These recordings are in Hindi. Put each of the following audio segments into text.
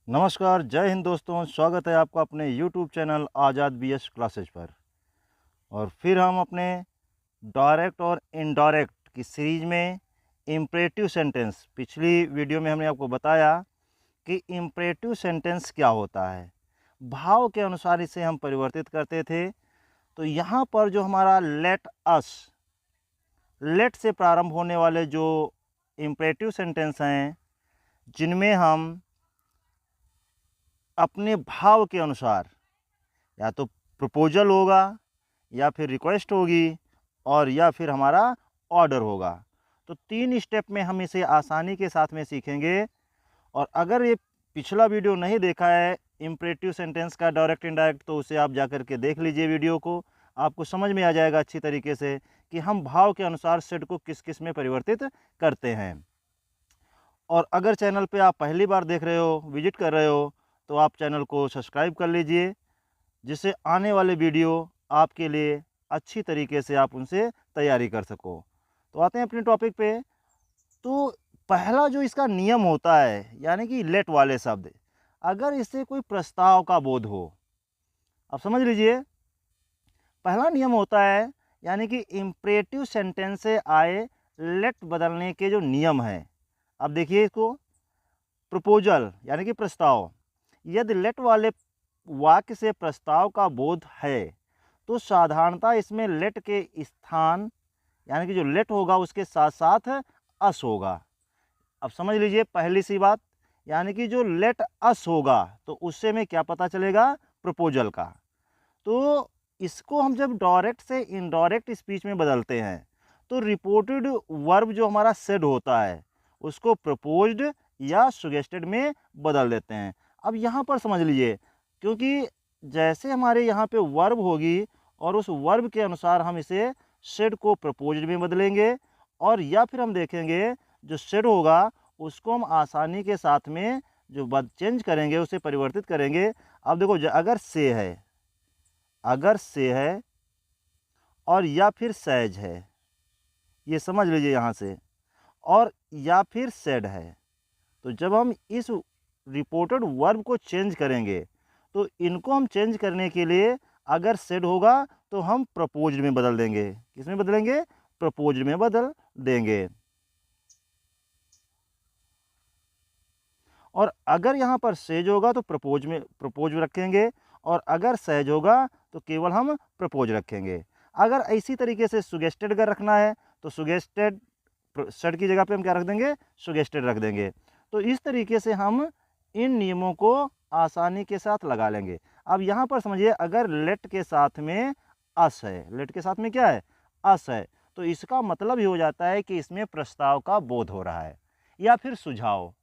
नमस्कार, जय हिंद दोस्तों। स्वागत है आपका अपने YouTube चैनल आज़ाद BS क्लासेज पर। और फिर हम अपने डायरेक्ट और इनडायरेक्ट की सीरीज़ में इम्परेटिव सेंटेंस, पिछली वीडियो में हमने आपको बताया कि इम्परेटिव सेंटेंस क्या होता है, भाव के अनुसार इसे हम परिवर्तित करते थे। तो यहाँ पर जो हमारा लेट से प्रारंभ होने वाले जो इम्परेटिव सेंटेंस हैं, जिनमें हम अपने भाव के अनुसार या तो प्रपोजल होगा, या फिर रिक्वेस्ट होगी, और या फिर हमारा ऑर्डर होगा। तो 3 स्टेप में हम इसे आसानी के साथ में सीखेंगे। और अगर ये पिछला वीडियो नहीं देखा है इम्परेटिव सेंटेंस का डायरेक्ट इनडायरेक्ट, तो उसे आप जाकर के देख लीजिए वीडियो को। आपको समझ में आ जाएगा अच्छी तरीके से कि हम भाव के अनुसार सेट को किस किस में परिवर्तित करते हैं। और अगर चैनल पे आप पहली बार देख रहे हो, विजिट कर रहे हो, तो आप चैनल को सब्सक्राइब कर लीजिए, जिससे आने वाले वीडियो आपके लिए अच्छी तरीके से आप उनसे तैयारी कर सको। तो आते हैं अपने टॉपिक पे। तो पहला जो इसका नियम होता है, यानी कि लेट वाले शब्द, अगर इससे कोई प्रस्ताव का बोध हो, अब समझ लीजिए, पहला नियम होता है, यानी कि इम्परेटिव सेंटेंस से आए लेट बदलने के जो नियम हैं। अब देखिए इसको, प्रपोजल यानी कि प्रस्ताव, यदि लेट वाले वाक्य से प्रस्ताव का बोध है तो साधारणतः इसमें लेट के स्थान, यानी कि जो लेट होगा उसके साथ साथ अस होगा। अब समझ लीजिए पहली सी बात, यानी कि जो लेट अस होगा तो उससे में क्या पता चलेगा, प्रपोजल का। तो इसको हम जब डायरेक्ट से इनडायरेक्ट स्पीच में बदलते हैं तो रिपोर्टेड वर्ब जो हमारा सेड होता है उसको प्रपोज्ड या सुगेस्टेड में बदल देते हैं। अब यहाँ पर समझ लीजिए, क्योंकि जैसे हमारे यहाँ पे वर्ब होगी और उस वर्ब के अनुसार हम इसे सेड को प्रपोज्ड में बदलेंगे, और या फिर हम देखेंगे जो सेड होगा उसको हम आसानी के साथ में जो चेंज करेंगे, उसे परिवर्तित करेंगे। अब देखो, अगर से है और या फिर सहज है, ये समझ लीजिए यहाँ से, और या फिर सेड है, तो जब हम इस रिपोर्टेड वर्ब को चेंज करेंगे तो इनको हम चेंज करने के लिए अगर सेड होगा तो हम प्रपोज्ड में बदल देंगे। किस में बदलेंगे, प्रपोज्ड में बदल देंगे। और अगर यहाँ पर सेज होगा तो प्रपोज रखेंगे, और अगर सहज होगा तो केवल हम प्रपोज रखेंगे। अगर इसी तरीके से सुगेस्टेड अगर रखना है तो सुगेस्टेड सेड की जगह पे हम क्या रख देंगे, सुगेस्टेड रख देंगे। तो इस तरीके से हम इन नियमों को आसानी के साथ लगा लेंगे। अब यहाँ पर समझिए, अगर लेट के साथ में अस है, लेट के साथ में क्या है, अस है, तो इसका मतलब ही हो जाता है कि इसमें प्रस्ताव का बोध हो रहा है या फिर सुझाव।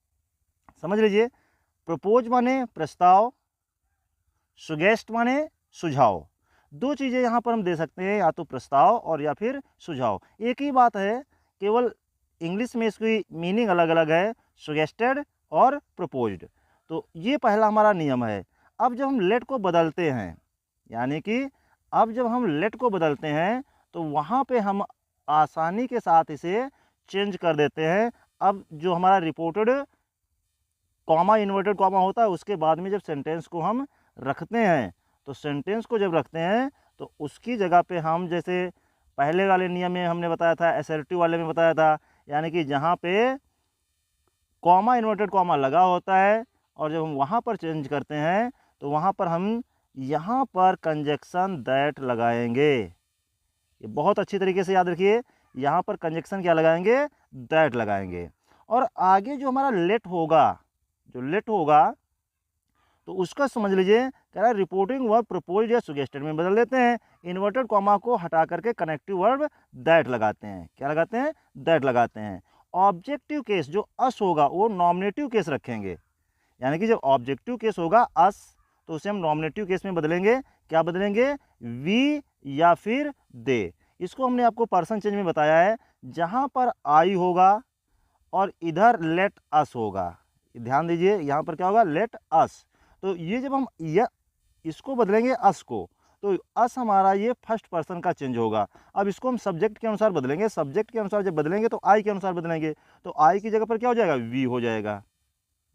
समझ लीजिए, प्रपोज माने प्रस्ताव, सुगेस्ट माने सुझाव। दो चीज़ें यहाँ पर हम दे सकते हैं, या तो प्रस्ताव और या फिर सुझाव। एक ही बात है, केवल इंग्लिश में इसकी मीनिंग अलग अलग है, सुगेस्टेड और प्रपोज्ड। तो ये पहला हमारा नियम है। अब जब हम लेट को बदलते हैं, यानी कि अब जब हम लेट को बदलते हैं तो वहाँ पे हम आसानी के साथ इसे चेंज कर देते हैं। अब जो हमारा रिपोर्टेड कॉमा, इन्वर्टेड कॉमा होता है, उसके बाद में जब सेंटेंस को हम रखते हैं, तो सेंटेंस को जब रखते हैं तो उसकी जगह पे हम, जैसे पहले वाले नियम में हमने बताया था, असर्टिव वाले में बताया था, यानी कि जहाँ पे कॉमा, इन्वर्टेड कॉमा लगा होता है, और जब हम वहाँ पर चेंज करते हैं तो वहाँ पर हम यहाँ पर कंजक्शन दैट लगाएंगे। ये बहुत अच्छी तरीके से याद रखिए, यहाँ पर कंजक्शन क्या लगाएंगे, दैट लगाएंगे। और आगे जो हमारा लेट होगा, जो लेट होगा तो उसका समझ लीजिए, कह रहा है रिपोर्टिंग वर्ब प्रपोज्ड या सुगेस्टेड में बदल देते हैं। इन्वर्टेड कॉमा को हटा करके कनेक्टिव वर्ब दैट लगाते हैं। क्या लगाते हैं, दैट लगाते हैं। ऑब्जेक्टिव केस जो अस होगा वो नॉमिनेटिव केस रखेंगे, यानी कि जब ऑब्जेक्टिव केस होगा अस, तो उसे हम नॉमिनेटिव केस में बदलेंगे। क्या बदलेंगे, वी या फिर दे। इसको हमने आपको पर्सन चेंज में बताया है, जहाँ पर आई होगा और इधर लेट अस होगा। ध्यान दीजिए, यहाँ पर क्या होगा, लेट अस। तो ये जब हम इसको बदलेंगे अस को, तो अस हमारा ये फर्स्ट पर्सन का चेंज होगा। अब इसको हम सब्जेक्ट के अनुसार बदलेंगे, सब्जेक्ट के अनुसार जब बदलेंगे तो आई के अनुसार बदलेंगे, तो आई की जगह पर क्या हो जाएगा, वी हो जाएगा।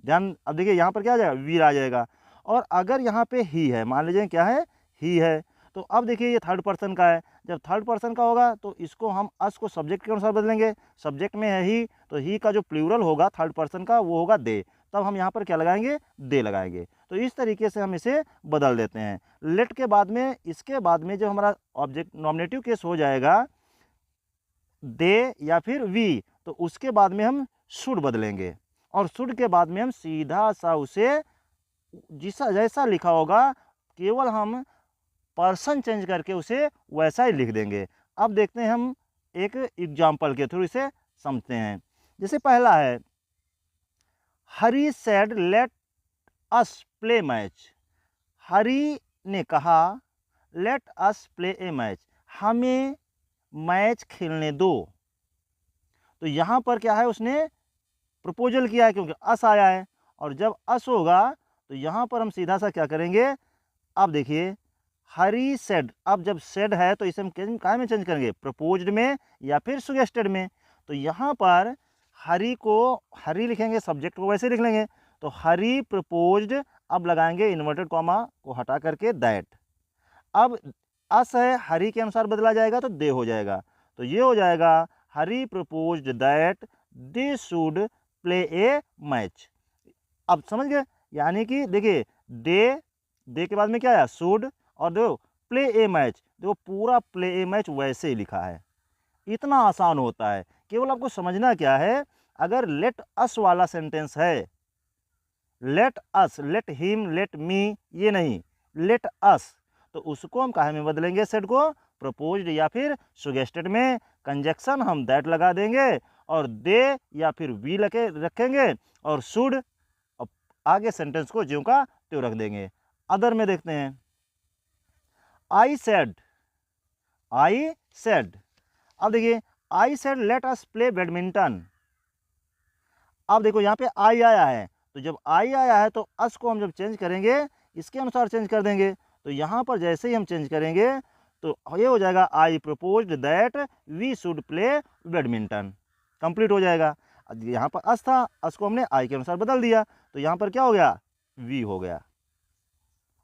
ध्यान, अब देखिए यहाँ पर क्या आ जाएगा, वी आ जाएगा। और अगर यहाँ पे ही है, मान लीजिए क्या है, ही है, तो अब देखिए ये थर्ड पर्सन का है। जब थर्ड पर्सन का होगा तो इसको हम अस को सब्जेक्ट के अनुसार बदलेंगे। सब्जेक्ट में है ही, तो ही का जो प्लूरल होगा थर्ड पर्सन का वो होगा दे। तब हम यहाँ पर क्या लगाएंगे, दे लगाएंगे। तो इस तरीके से हम इसे बदल देते हैं। लेट के बाद में, इसके बाद में जो हमारा ऑब्जेक्ट नॉमिनेटिव केस हो जाएगा दे या फिर वी, तो उसके बाद में हम शुड बदलेंगे। और शुड के बाद में हम सीधा सा उसे जैसा लिखा होगा, केवल हम पर्सन चेंज करके उसे वैसा ही लिख देंगे। अब देखते हैं हम एक एग्जाम्पल के थ्रू इसे समझते हैं। जैसे पहला है, Hari said let us play match. Hari ने कहा let us play a match, हमें मैच खेलने दो। तो यहाँ पर क्या है, उसने प्रपोजल किया है क्योंकि अस आया है। और जब अस होगा तो यहाँ पर हम सीधा सा क्या करेंगे, अब देखिए हरी सेड, अब जब सेड है तो इसे हम कहाँ में चेंज करेंगे, प्रपोज्ड में या फिर सुगेस्टेड में। तो यहाँ पर हरी को हरी लिखेंगे, सब्जेक्ट को वैसे लिख लेंगे। तो हरी प्रपोज्ड, अब लगाएंगे इन्वर्टेड कॉमा को हटा करके दैट। अब अस है, हरी के अनुसार बदला जाएगा तो दे हो जाएगा। तो ये हो जाएगा Hari proposed that they should play a match. अब समझ गए, यानी कि देखिए दे के बाद में क्या आया, शुड, और देखो प्ले ए मैच, देखो पूरा प्ले ए मैच वैसे ही लिखा है। इतना आसान होता है। केवल आपको समझना क्या है, अगर लेट अस वाला सेंटेंस है, let us, let him, let me, ये नहीं, लेट अस, तो उसको हम काहे में बदलेंगे, सेड को प्रपोज्ड या फिर सुगेस्टेड में। कंजक्शन हम दैट लगा देंगे और दे या फिर वी लगे रखेंगे और शुड, आगे सेंटेंस को ज्यों का त्यों रख देंगे। अदर में देखते हैं, आई सेड, आई सेड, अब देखिए I said let us play badminton. अब देखो यहाँ पे आई आया है, तो जब आई आया है तो अस को हम जब चेंज करेंगे इसके अनुसार चेंज कर देंगे। तो यहाँ पर जैसे ही हम चेंज करेंगे तो ये हो जाएगा I proposed that we should play badminton, complete हो जाएगा। यहाँ पर अस था, अस को हमने आई के अनुसार बदल दिया, तो यहाँ पर क्या हो गया, वी हो गया।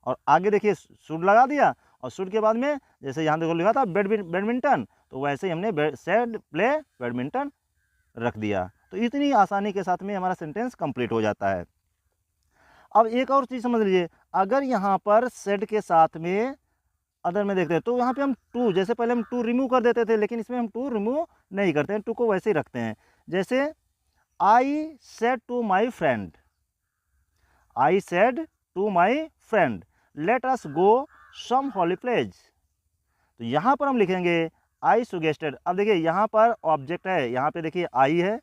और आगे देखिए शुड लगा दिया, और शुड के बाद में जैसे यहाँ देखो लिखा था बैडमिंटन, तो वैसे ही हमने सेड प्ले बैडमिंटन रख दिया। तो इतनी आसानी के साथ में हमारा सेंटेंस कंप्लीट हो जाता है। अब एक और चीज़ समझ लीजिए, अगर यहाँ पर सेड के साथ में अदर में देखते हैं तो यहाँ पे हम टू, जैसे पहले हम टू रिमूव कर देते थे, लेकिन इसमें हम टू रिमूव नहीं करते हैं, टू को वैसे ही रखते हैं। जैसे I said to my friend, I said to my friend let us go some holy place. तो यहाँ पर हम लिखेंगे आई सुगेस्टेड। अब देखिए यहाँ पर ऑब्जेक्ट है, यहाँ पे देखिए आई है,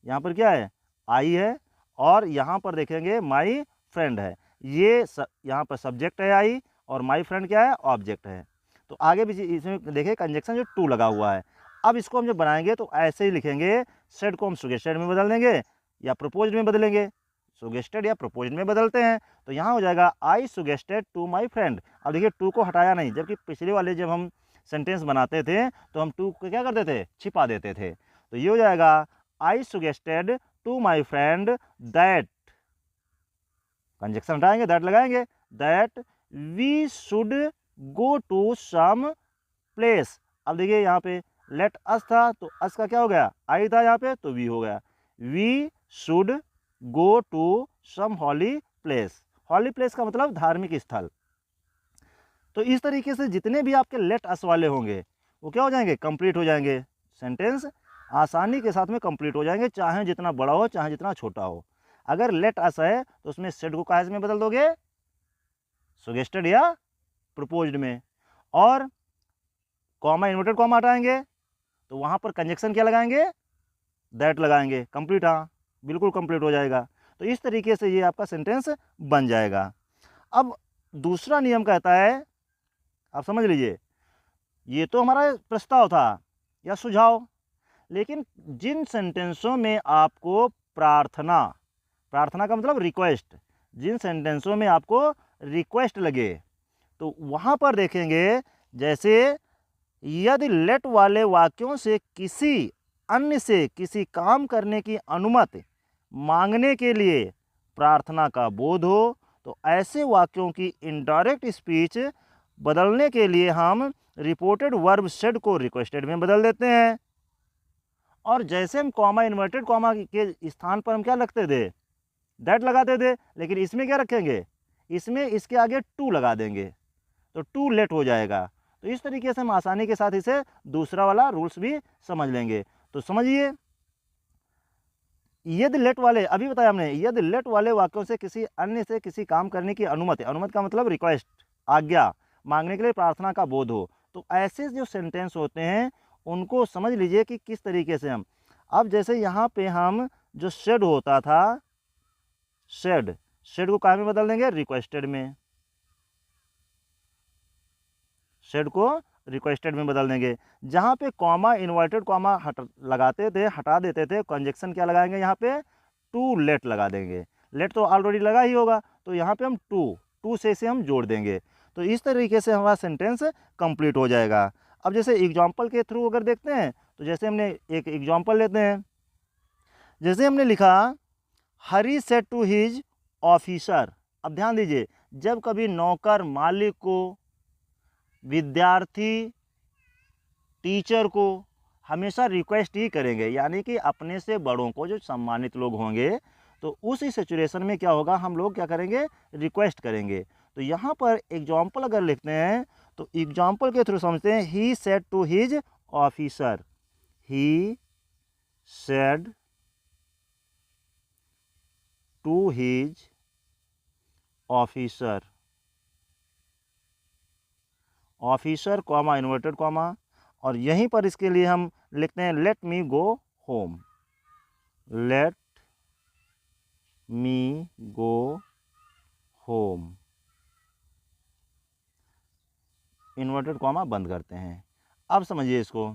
यहाँ पर क्या है, आई है, और यहाँ पर देखेंगे माई फ्रेंड है। ये यहाँ पर सब्जेक्ट है आई, और माई फ्रेंड क्या है, ऑब्जेक्ट है। तो आगे भी इसमें देखिए कंजक्शन जो टू लगा हुआ है। अब इसको हम जब बनाएंगे तो ऐसे ही लिखेंगे, सेड को हम सुगेस्टेड में बदल देंगे या प्रपोज्ड में बदलेंगे, सुगेस्टेड या प्रपोज्ड में बदलते हैं। तो यहाँ हो जाएगा I suggested to my friend. अब देखिए टू को हटाया नहीं, जबकि पिछले वाले जब हम सेंटेंस बनाते थे तो हम टू को क्या करते थे, छिपा देते थे। तो ये हो जाएगा I suggested to my friend that, conjunction हटाएंगे, दैट लगाएंगे, that we should go to some place. अब देखिए यहाँ पे लेट अस था, तो अस का क्या हो गया, आई था यहाँ पे, तो वी हो गया, we should go to some holy place. Holy place का मतलब धार्मिक स्थल। तो इस तरीके से जितने भी आपके लेट अस वाले होंगे वो क्या हो जाएंगे, कंप्लीट हो जाएंगे। सेंटेंस आसानी के साथ में कंप्लीट हो जाएंगे, चाहे जितना बड़ा हो चाहे जितना छोटा हो। अगर लेट अस है तो उसमें सेड को काहे में बदल दोगे, सुगेस्टेड या प्रपोज्ड में, और कॉमा इन्वर्टेड कॉमा हटाएंगे तो वहाँ पर कंजक्शन क्या लगाएंगे, दैट लगाएंगे, कंप्लीट, हाँ बिल्कुल कंप्लीट हो जाएगा। तो इस तरीके से ये आपका सेंटेंस बन जाएगा। अब दूसरा नियम कहता है, आप समझ लीजिए, ये तो हमारा प्रस्ताव था या सुझाव, लेकिन जिन सेंटेंसों में आपको प्रार्थना, प्रार्थना का मतलब रिक्वेस्ट, जिन सेंटेंसों में आपको रिक्वेस्ट लगे तो वहाँ पर देखेंगे, जैसे यदि लेट वाले वाक्यों से किसी अन्य से किसी काम करने की अनुमति मांगने के लिए प्रार्थना का बोध हो, तो ऐसे वाक्यों की इनडायरेक्ट स्पीच बदलने के लिए हम रिपोर्टेड वर्ब शेड को रिक्वेस्टेड में बदल देते हैं। और जैसे हम कॉमा, इन्वर्टेड कॉमा के स्थान पर हम क्या लगते थे, दैट लगाते थे, लेकिन इसमें क्या रखेंगे, इसमें इसके आगे टू लगा देंगे, तो टू लेट हो जाएगा। तो इस तरीके से हम आसानी के साथ इसे दूसरा वाला रूल्स भी समझ लेंगे। तो समझिए, यदि लेट वाले, अभी बताया हमने, यदि लेट वाले वाक्यों से किसी अन्य से किसी काम करने की अनुमति, अनुमति का मतलब रिक्वेस्ट, आज्ञा मांगने के लिए प्रार्थना का बोध हो, तो ऐसे जो सेंटेंस होते हैं उनको समझ लीजिए कि किस तरीके से हम, अब जैसे यहाँ पे हम जो शेड होता था, शेड, शेड को कहाँ में बदल देंगे, रिक्वेस्टेड में, शेड को रिक्वेस्टेड में बदल देंगे। जहाँ पे कॉमा, इन्वर्टेड कॉमा लगाते थे, हटा देते थे, कंजक्शन क्या लगाएंगे, यहाँ पे टू लेट लगा देंगे। लेट तो ऑलरेडी लगा ही होगा, तो यहाँ पे हम टू से इसे हम जोड़ देंगे। तो इस तरीके से हमारा सेंटेंस कंप्लीट हो जाएगा। अब जैसे एग्जाम्पल के थ्रू अगर देखते हैं, तो जैसे हमने एक एग्जाम्पल लेते हैं, जैसे हमने लिखा हरी सेड टू हिज ऑफिसर। अब ध्यान दीजिए, जब कभी नौकर मालिक को, विद्यार्थी टीचर को हमेशा रिक्वेस्ट ही करेंगे, यानी कि अपने से बड़ों को, जो सम्मानित लोग होंगे, तो उस सिचुएशन में क्या होगा, हम लोग क्या करेंगे, रिक्वेस्ट करेंगे। तो यहाँ पर एग्जाम्पल अगर लिखते हैं, तो एग्जाम्पल के थ्रू समझते हैं, he said to his officer, he said to his officer, officer comma inverted comma, और यहीं पर इसके लिए हम लिखते हैं let me go home, let me go home, inverted comma बंद करते हैं। अब समझिए इसको,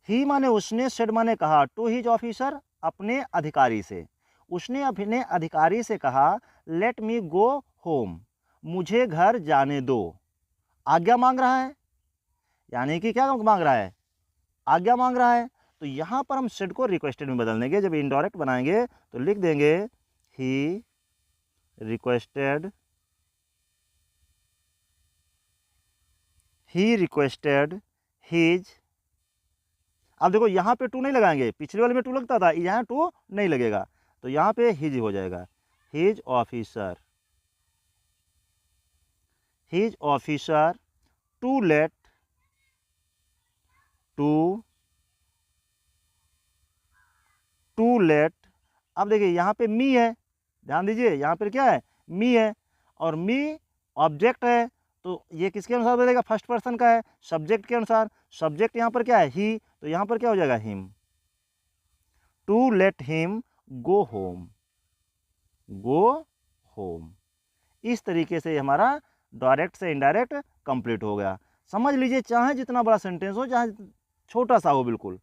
ही माने उसने, सेड माने कहा, टू हिज ऑफिसर अपने अधिकारी से, उसने अपने अधिकारी से कहा लेट मी गो होम, मुझे घर जाने दो। आज्ञा मांग रहा है, यानी कि क्या मांग रहा है, आज्ञा मांग रहा है। तो यहाँ पर हम सेड को रिक्वेस्टेड में बदल देंगे। जब इनडायरेक्ट बनाएंगे तो लिख देंगे he requested, he requested his. अब देखो यहाँ पे टू नहीं लगाएंगे, पिछले वाले में टू लगता था, यहाँ टू नहीं लगेगा, तो यहाँ पे हिज हो जाएगा, his officer, his officer to let, to let. अब देखिए यहाँ पे मी है, ध्यान दीजिए यहाँ पर क्या है, मी है, और मी ऑब्जेक्ट है, तो ये किसके अनुसार बदलेगा, फर्स्ट पर्सन का है, सब्जेक्ट के अनुसार। सब्जेक्ट यहाँ पर क्या है, ही, तो यहाँ पर क्या हो जाएगा, him, to let him go home, go home. इस तरीके से हमारा डायरेक्ट से इनडायरेक्ट कंप्लीट हो गया। समझ लीजिए, चाहे जितना बड़ा सेंटेंस हो, चाहे छोटा सा हो, बिल्कुल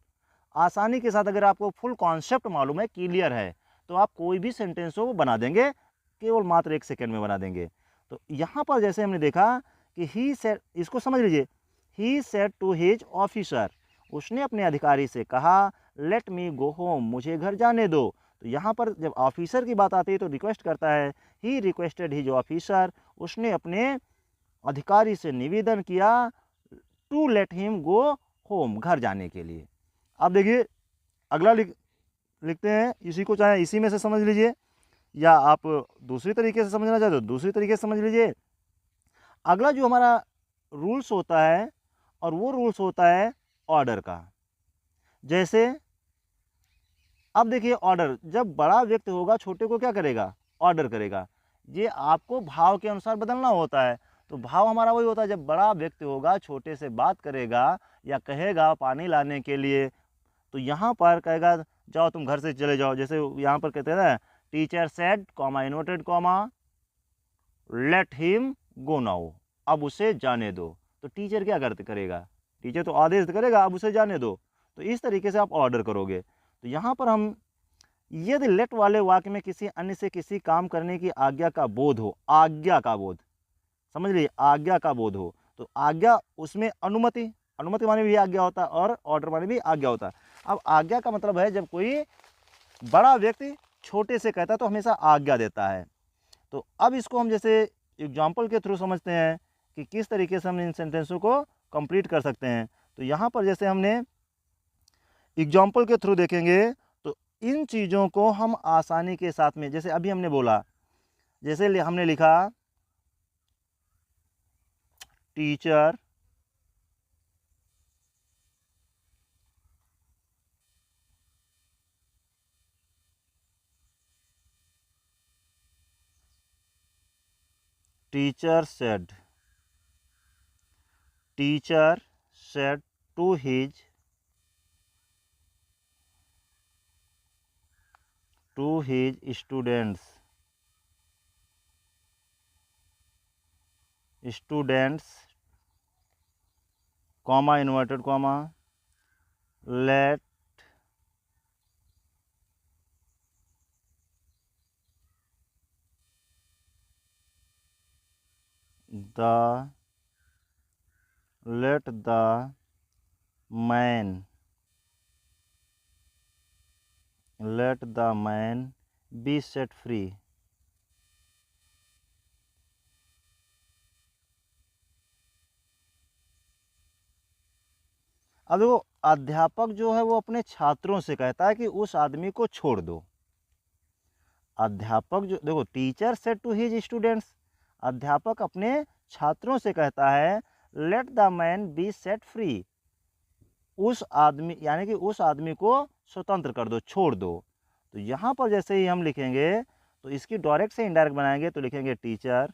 आसानी के साथ अगर आपको फुल कॉन्सेप्ट मालूम है, क्लियर है, तो आप कोई भी सेंटेंस हो वो बना देंगे, केवल मात्र 1 सेकेंड में बना देंगे। तो यहाँ पर जैसे हमने देखा कि ही सेड, इसको समझ लीजिए, he said to his officer, उसने अपने अधिकारी से कहा लेट मी गो होम, मुझे घर जाने दो। तो यहाँ पर जब ऑफिसर की बात आती है तो रिक्वेस्ट करता है, ही रिक्वेस्टेड हिज ऑफिसर, उसने अपने अधिकारी से निवेदन किया to let him go home, घर जाने के लिए। अब देखिए अगला लिखते हैं, इसी को चाहे इसी में से समझ लीजिए, या आप दूसरी तरीके से समझना चाहते हो दूसरी तरीके से समझ लीजिए। अगला जो हमारा रूल्स होता है, और वो रूल्स होता है ऑर्डर का। जैसे अब देखिए, ऑर्डर, जब बड़ा व्यक्ति होगा छोटे को क्या करेगा, ऑर्डर करेगा। ये आपको भाव के अनुसार बदलना होता है। तो भाव हमारा वही होता है, जब बड़ा व्यक्ति होगा छोटे से बात करेगा या कहेगा पानी लाने के लिए, तो यहाँ पर कहेगा जाओ तुम घर से चले जाओ। जैसे यहाँ पर कहते हैं ना, teacher said comma inverted comma late him go now, अब उसे जाने दो। तो टीचर क्या करेगा, टीचर तो आदेश करेगा, अब उसे जाने दो। तो इस तरीके से आप ऑर्डर करोगे। तो यहाँ पर हम, यदि लेट वाले वाक्य में किसी अन्य से किसी काम करने की आज्ञा का बोध हो, आज्ञा का बोध, समझ लीजिए, आज्ञा का बोध हो, तो आज्ञा उसमें अनुमति, अनुमति माने भी आज्ञा होता है, और ऑर्डर माने भी आज्ञा होता है। अब आज्ञा का मतलब है जब कोई बड़ा व्यक्ति छोटे से कहता है तो हमेशा आज्ञा देता है। तो अब इसको हम जैसे एग्जाम्पल के थ्रू समझते हैं कि किस तरीके से हम इन सेंटेंसों को कंप्लीट कर सकते हैं। तो यहाँ पर जैसे हमने एग्जाम्पल के थ्रू देखेंगे तो इन चीज़ों को हम आसानी के साथ में, जैसे अभी हमने बोला, जैसे हमने लिखा teacher teacher said to his students comma inverted comma let the man be set free। अब देखो अध्यापक जो है वो अपने छात्रों से कहता है कि उस आदमी को छोड़ दो। अध्यापक जो देखो teacher said to his students, अध्यापक अपने छात्रों से कहता है let the man be set free, उस आदमी यानी कि उस आदमी को स्वतंत्र कर दो, छोड़ दो। तो यहाँ पर जैसे ही हम लिखेंगे तो इसकी डायरेक्ट से इनडायरेक्ट बनाएंगे तो लिखेंगे टीचर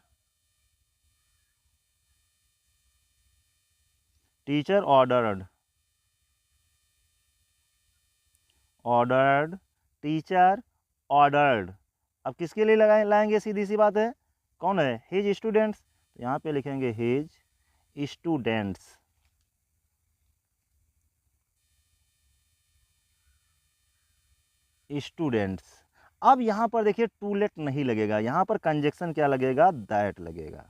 ऑर्डर्ड टीचर ऑर्डर्ड। अब किसके लिए लाएंगे, सीधी सी बात है, कौन है, हिज स्टूडेंट्स। तो यहाँ पे लिखेंगे हिज स्टूडेंट्स। अब यहाँ पर देखिए टू लेट नहीं लगेगा, यहाँ पर कंजक्शन क्या लगेगा, दैट लगेगा।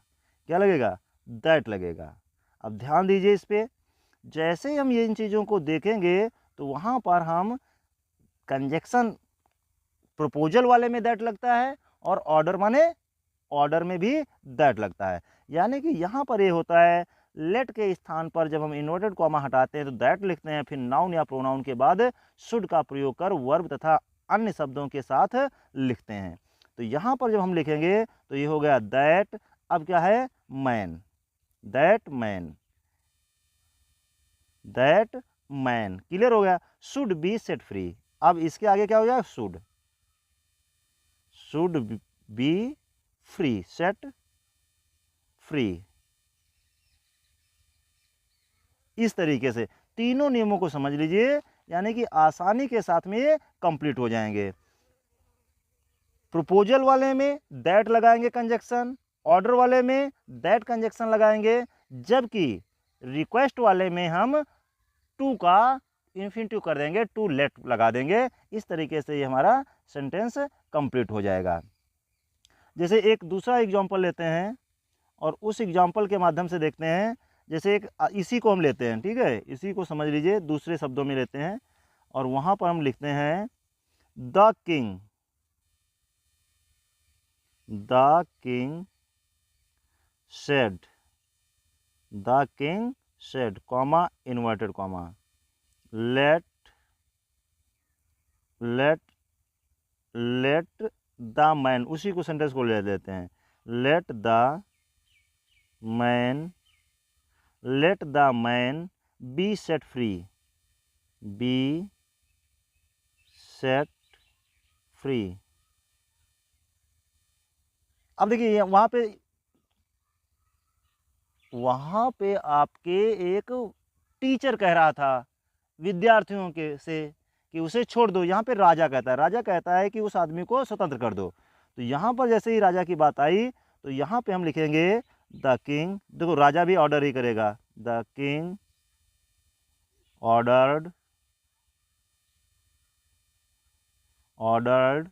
क्या लगेगा, दैट लगेगा। अब ध्यान दीजिए इस पे, जैसे ही हम ये इन चीज़ों को देखेंगे तो वहाँ पर हम कंजक्शन प्रपोजल वाले में दैट लगता है और ऑर्डर माने ऑर्डर में भी दैट लगता है। यानी कि यहाँ पर ये होता है लेट के स्थान पर जब हम इन्वर्टेड कॉमा हटाते हैं तो दैट लिखते हैं, फिर नाउन या प्रोनाउन के बाद शुड का प्रयोग कर वर्ब तथा अन्य शब्दों के साथ लिखते हैं। तो यहाँ पर जब हम लिखेंगे तो ये हो गया दैट, अब क्या है, मैन, दैट मैन क्लियर हो गया। शुड बी सेट फ्री, अब इसके आगे क्या हो जाएगा, should be free, set free. इस तरीके से तीनों नियमों को समझ लीजिए, यानी कि आसानी के साथ में ये कंप्लीट हो जाएंगे। प्रपोजल वाले में दैट लगाएंगे कंजक्शन, ऑर्डर वाले में दैट कंजक्शन लगाएंगे, जबकि रिक्वेस्ट वाले में हम टू का इन्फिनिटिव कर देंगे, टू लेट लगा देंगे। इस तरीके से ये हमारा सेंटेंस कंप्लीट हो जाएगा। जैसे एक दूसरा एग्जांपल लेते हैं और उस एग्जांपल के माध्यम से देखते हैं। जैसे एक इसी को हम लेते हैं, ठीक है, इसी को समझ लीजिए, दूसरे शब्दों में लेते हैं और वहाँ पर हम लिखते हैं the king said comma inverted comma let the man, उसी को सेंटेंस को ले लेते हैं, late the man be set free, अब देखिए वहां पे आपके एक टीचर कह रहा था विद्यार्थियों के से कि उसे छोड़ दो। यहाँ पे राजा कहता है कि उस आदमी को स्वतंत्र कर दो। तो यहाँ पर जैसे ही राजा की बात आई तो यहाँ पे हम लिखेंगे द किंग, देखो राजा भी ऑर्डर ही करेगा, the king ordered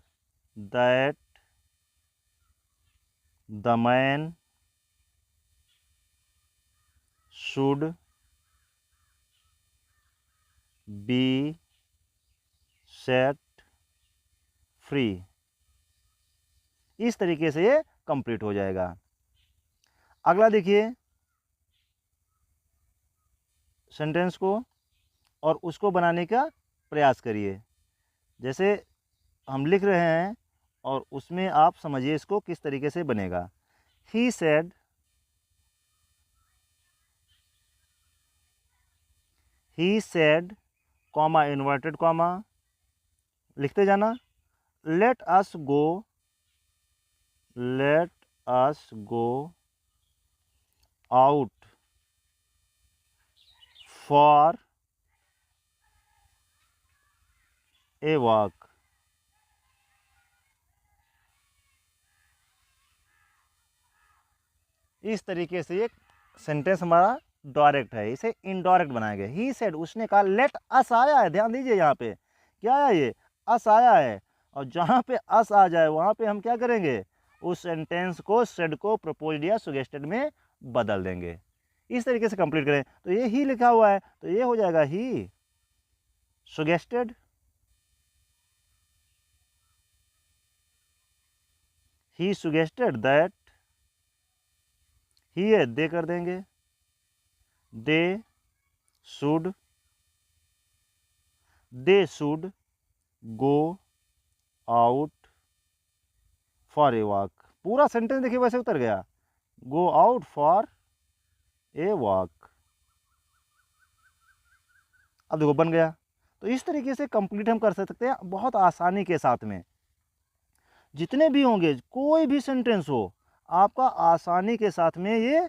that the man should be set free। इस तरीके से ये कंप्लीट हो जाएगा। अगला देखिए सेंटेंस को और उसको बनाने का प्रयास करिए। जैसे हम लिख रहे हैं और उसमें आप समझिए इसको किस तरीके से बनेगा। He said, comma inverted comma, लिखते जाना। Late us go out for a walk. इस तरीके से ये सेंटेंस हमारा डायरेक्ट है, इसे इनडायरेक्ट बनाया गया। ही सेड, उसने कहा। लेट अस आया है, ध्यान दीजिए यहाँ पे क्या आया, ये अस आया है। और जहाँ पे अस आ जाए वहाँ पे हम क्या करेंगे, उस सेंटेंस को सेड को प्रपोज्ड या सुगेस्टेड में बदल देंगे। इस तरीके से कंप्लीट करें। तो ये ही लिखा हुआ है तो ये हो जाएगा ही सुगेस्टेड, ही सुगेस्टेड दैट, ही है दे कर देंगे, they should go out for a walk. पूरा सेंटेंस देखिए वैसे उतर गया, go out for a walk. अब देखो बन गया। तो इस तरीके से कंप्लीट हम कर सकते हैं बहुत आसानी के साथ में। जितने भी होंगे, कोई भी सेंटेंस हो, आपका आसानी के साथ में ये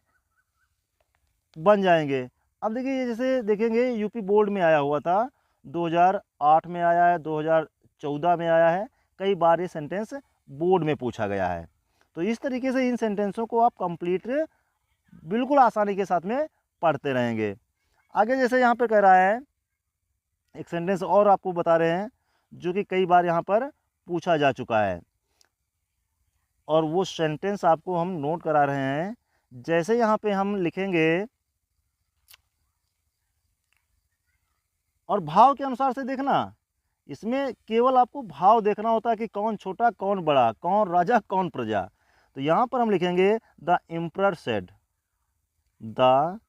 बन जाएंगे। अब देखिए ये जैसे देखेंगे यूपी बोर्ड में आया हुआ था, 2008 में आया है, 2014 में आया है, कई बार ये सेंटेंस बोर्ड में पूछा गया है। तो इस तरीके से इन सेंटेंसों को आप कंप्लीट बिल्कुल आसानी के साथ में पढ़ते रहेंगे। आगे जैसे यहाँ पे कह रहा है, एक सेंटेंस और आपको बता रहे हैं जो कि कई बार यहाँ पर पूछा जा चुका है, और वो सेंटेंस आपको हम नोट करा रहे हैं। जैसे यहाँ पे हम लिखेंगे और भाव के अनुसार से देखना, इसमें केवल आपको भाव देखना होता है कि कौन छोटा कौन बड़ा, कौन राजा कौन प्रजा। तो यहाँ पर हम लिखेंगे the emperor said, the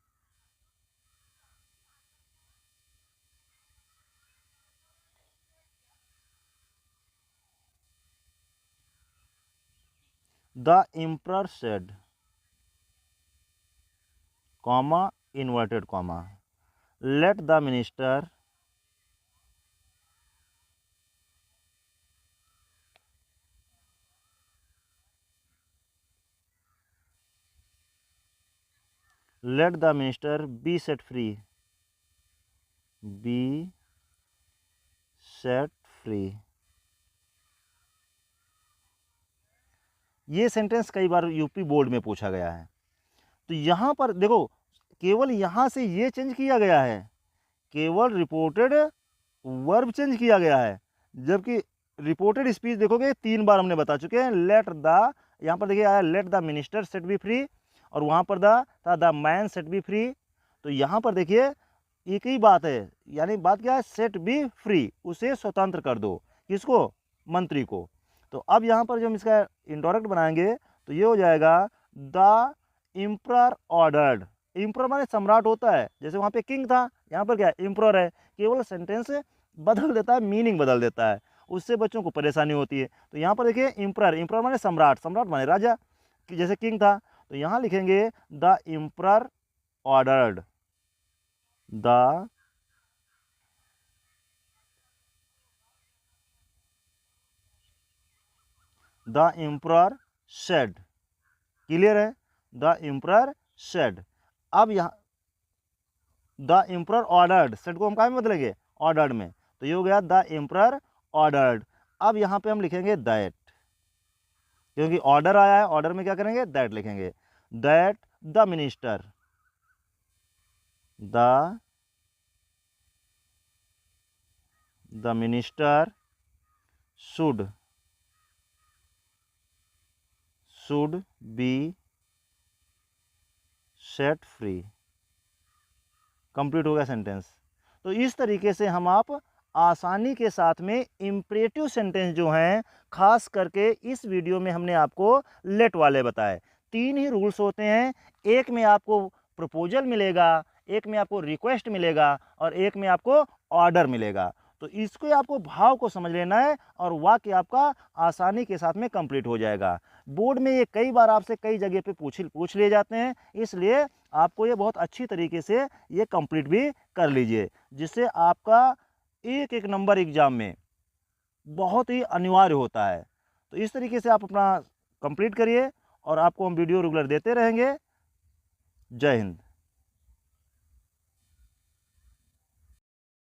emperor said, comma inverted comma, let the minister be set free, ये सेंटेंस कई बार यूपी बोर्ड में पूछा गया है। तो यहाँ पर देखो केवल यहाँ से ये चेंज किया गया है, केवल रिपोर्टेड वर्ब चेंज किया गया है, जबकि रिपोर्टेड स्पीच देखोगे 3 बार हमने बता चुके हैं। लेट द, यहाँ पर देखिए आया late the minister set B free, और वहाँ पर the man set B free. तो यहाँ पर देखिए एक ही बात है, यानी बात क्या है, सेट बी फ्री, उसे स्वतंत्र कर दो, किसको, मंत्री को। तो अब यहाँ पर जब हम इसका इंडायरेक्ट बनाएंगे तो ये हो जाएगा द एम्परर ऑर्डर्ड। एम्परर माने सम्राट होता है, जैसे वहाँ पे किंग था, यहाँ पर क्या है, एम्परर है। केवल सेंटेंस बदल देता है, मीनिंग बदल देता है, उससे बच्चों को परेशानी होती है। तो यहाँ पर देखिए एम्परर, एम्परर माने सम्राट, सम्राट माने राजा, कि जैसे किंग था। तो यहाँ लिखेंगे the emperor ordered, the emperor said, clear है, द एम्परर सेड। अब यहाँ द एम्परर ऑर्डर्ड, सेड को हम कहाँ में बदलेंगे, ऑर्डर्ड में। तो ये हो गया द एम्परर ऑर्डर्ड। अब यहाँ पे हम लिखेंगे दैट, क्योंकि ऑर्डर आया है, ऑर्डर में क्या करेंगे, दैट लिखेंगे। That the minister, the minister should be set free. Complete हो गया सेंटेंस। तो इस तरीके से हम आप आसानी के साथ में इम्परेटिव सेंटेंस जो हैं, खास करके इस वीडियो में हमने आपको लेट वाले बताए। 3 ही रूल्स होते हैं, एक में आपको प्रपोजल मिलेगा, एक में आपको रिक्वेस्ट मिलेगा और एक में आपको ऑर्डर मिलेगा। तो इसको आपको भाव को समझ लेना है और वाक्य आपका आसानी के साथ में कंप्लीट हो जाएगा। बोर्ड में ये कई बार आपसे कई जगह पे पूछ लिए जाते हैं, इसलिए आपको ये बहुत अच्छी तरीके से ये कंप्लीट भी कर लीजिए, जिससे आपका एक एक नंबर एग्जाम में बहुत ही अनिवार्य होता है। तो इस तरीके से आप अपना कंप्लीट करिए और आपको हम वीडियो रेगुलर देते रहेंगे। जय हिंद।